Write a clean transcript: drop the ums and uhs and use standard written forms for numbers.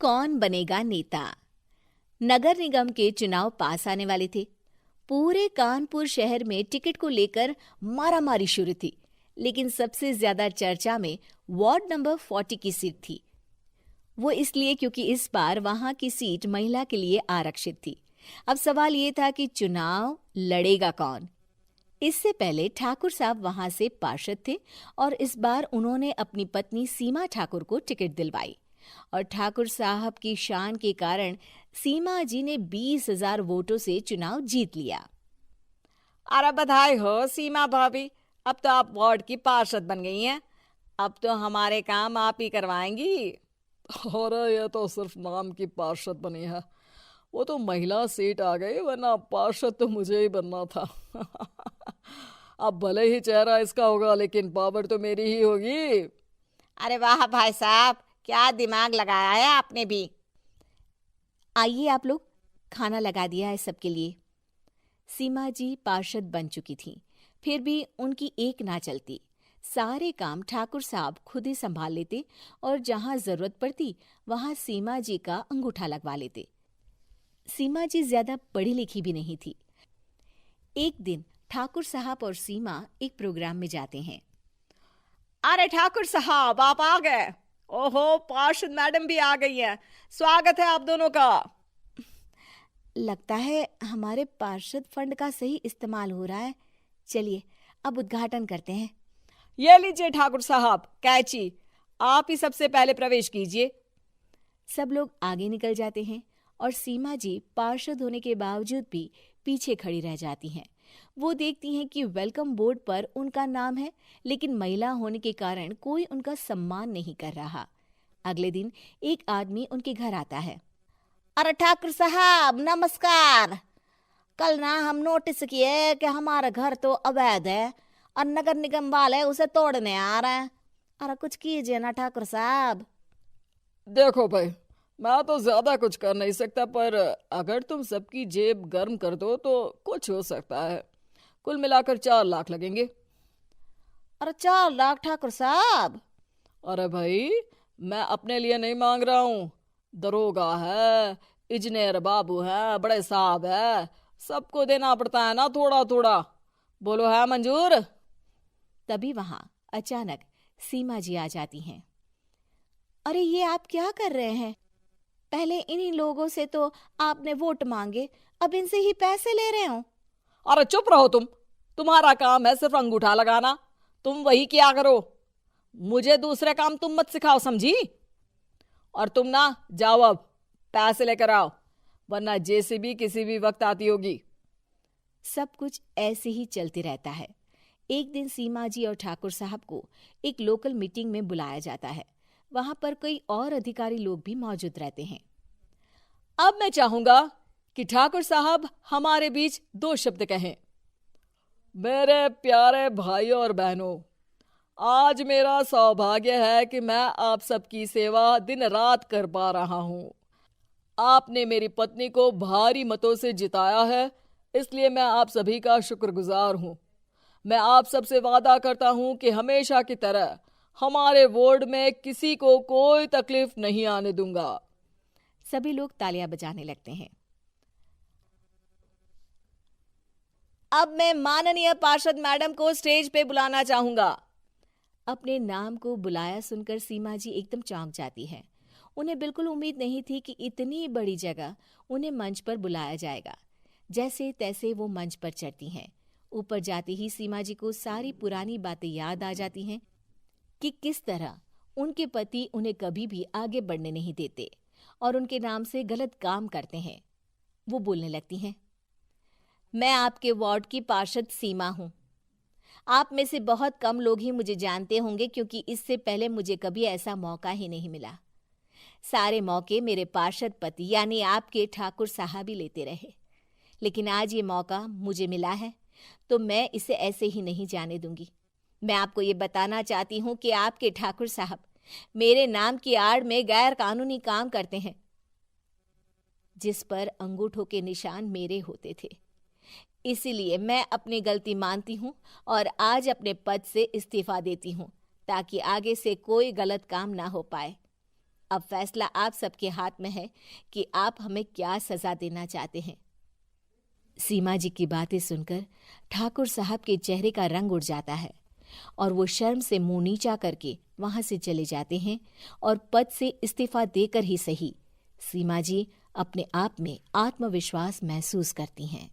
कौन बनेगा नेता। नगर निगम के चुनाव पास आने वाले थे। पूरे कानपुर शहर में टिकट को लेकर मारामारी शुरू थी, लेकिन सबसे ज्यादा चर्चा में वार्ड नंबर 40 की सीट थी। वो इसलिए क्योंकि इस बार वहां की सीट महिला के लिए आरक्षित थी। अब सवाल ये था कि चुनाव लड़ेगा कौन। इससे पहले ठाकुर साहब वहां से पार्षद थे और इस बार उन्होंने अपनी पत्नी सीमा ठाकुर को टिकट दिलवाई और ठाकुर साहब की शान के कारण सीमा जी ने 20,000 वोटों से चुनाव जीत लिया। अरे बधाई हो सीमा भाभी, अब तो आप वार्ड की पार्षद बन गई हैं। अब तो हमारे काम आप ही करवाएंगी। अरे ये तो सिर्फ नाम की पार्षद बनी है, वो तो महिला सीट आ गई, वरना पार्षद तो मुझे ही बनना था। अब भले ही चेहरा इसका होगा, लेकिन पावर तो मेरी ही होगी। अरे वाह भाई साहब, क्या दिमाग लगाया है आपने भी। आइए आप लोग, खाना लगा दिया है सबके लिए। सीमा जी पार्षद बन चुकी थी, फिर भी उनकी एक ना चलती। सारे काम ठाकुर साहब खुद ही संभाल लेते और जहां जरूरत पड़ती वहां सीमा जी का अंगूठा लगवा लेते। सीमा जी ज्यादा पढ़ी लिखी भी नहीं थी। एक दिन ठाकुर साहब और सीमा एक प्रोग्राम में जाते हैं। अरे ठाकुर साहब, आप आ गए। ओहो, पार्षद मैडम भी आ गई हैं। स्वागत है आप दोनों का। लगता है हमारे पार्षद फंड का सही इस्तेमाल हो रहा है। चलिए अब उद्घाटन करते हैं। ये लीजिए ठाकुर साहब कैची, आप ही सबसे पहले प्रवेश कीजिए। सब लोग आगे निकल जाते हैं और सीमा जी पार्षद होने के बावजूद भी पीछे खड़ी रह जाती हैं। वो देखती हैं कि वेलकम बोर्ड पर उनका नाम है, लेकिन महिला होने के कारण कोई उनका सम्मान नहीं कर रहा। अगले दिन एक आदमी उनके घर आता है। अरे ठाकुर साहब नमस्कार। कल ना हम नोटिस किए कि हमारा घर तो अवैध है और नगर निगम वाले उसे तोड़ने आ रहे हैं। अरे कुछ कीजिए ना ठाकुर साहब। देखो भाई, मैं तो ज्यादा कुछ कर नहीं सकता, पर अगर तुम सबकी जेब गर्म कर दो तो कुछ हो सकता है। कुल मिलाकर 4 लाख लगेंगे। अरे 4 लाख ठाकुर साहब? अरे भाई, मैं अपने लिए नहीं मांग रहा हूँ। दरोगा है, इंजीनियर बाबू है, बड़े साहब है, सबको देना पड़ता है ना थोड़ा थोड़ा। बोलो है मंजूर? तभी वहां अचानक सीमा जी आ जाती हैं। अरे ये आप क्या कर रहे हैं? पहले इन्हीं लोगों से तो आपने वोट मांगे, अब इनसे ही पैसे ले रहे हो। अरे चुप रहो तुम, तुम्हारा काम है सिर्फ अंगूठा लगाना, तुम वही किया करो। मुझे दूसरे काम तुम मत सिखाओ, समझी? और तुम ना जाओ, अब पैसे लेकर आओ, वरना जेसीबी किसी भी वक्त आती होगी। सब कुछ ऐसे ही चलते रहता है। एक दिन सीमा जी और ठाकुर साहब को एक लोकल मीटिंग में बुलाया जाता है। वहां पर कई और अधिकारी लोग भी मौजूद रहते हैं। अब मैं चाहूंगा कि ठाकुर साहब हमारे बीच 2 शब्द कहें। मेरे प्यारे भाइयों और बहनों, आज मेरा सौभाग्य है कि मैं आप सबकी सेवा दिन रात कर पा रहा हूं। आपने मेरी पत्नी को भारी मतों से जिताया है, इसलिए मैं आप सभी का शुक्रगुजार हूं। मैं आप सबसे वादा करता हूं कि हमेशा की तरह हमारे वार्ड में किसी को कोई तकलीफ नहीं आने दूंगा। सभी लोग तालियां बजाने लगते हैं। अब मैं माननीय पार्षद मैडम को स्टेज पे बुलाना चाहूंगा। अपने नाम को बुलाया सुनकर सीमा जी एकदम चौंक जाती है। उन्हें बिल्कुल उम्मीद नहीं थी कि इतनी बड़ी जगह उन्हें मंच पर बुलाया जाएगा। जैसे तैसे वो मंच पर चढ़ती हैं। ऊपर जाते ही सीमा जी को सारी पुरानी बातें याद आ जाती हैं कि किस तरह उनके पति उन्हें कभी भी आगे बढ़ने नहीं देते और उनके नाम से गलत काम करते हैं। वो बोलने लगती हैं। मैं आपके वार्ड की पार्षद सीमा हूं। आप में से बहुत कम लोग ही मुझे जानते होंगे, क्योंकि इससे पहले मुझे कभी ऐसा मौका ही नहीं मिला। सारे मौके मेरे पार्षद पति यानी आपके ठाकुर साहब ही लेते रहे, लेकिन आज ये मौका मुझे मिला है तो मैं इसे ऐसे ही नहीं जाने दूंगी। मैं आपको ये बताना चाहती हूँ कि आपके ठाकुर साहब मेरे नाम की आड़ में गैर कानूनी काम करते हैं, जिस पर अंगूठों के निशान मेरे होते थे। इसीलिए मैं अपनी गलती मानती हूँ और आज अपने पद से इस्तीफा देती हूँ, ताकि आगे से कोई गलत काम ना हो पाए। अब फैसला आप सबके हाथ में है कि आप हमें क्या सजा देना चाहते हैं। सीमा जी की बातें सुनकर ठाकुर साहब के चेहरे का रंग उड़ जाता है और वो शर्म से मुंह नीचा करके वहां से चले जाते हैं और पद से इस्तीफा देकर ही सही सीमा जी अपने आप में आत्मविश्वास महसूस करती हैं।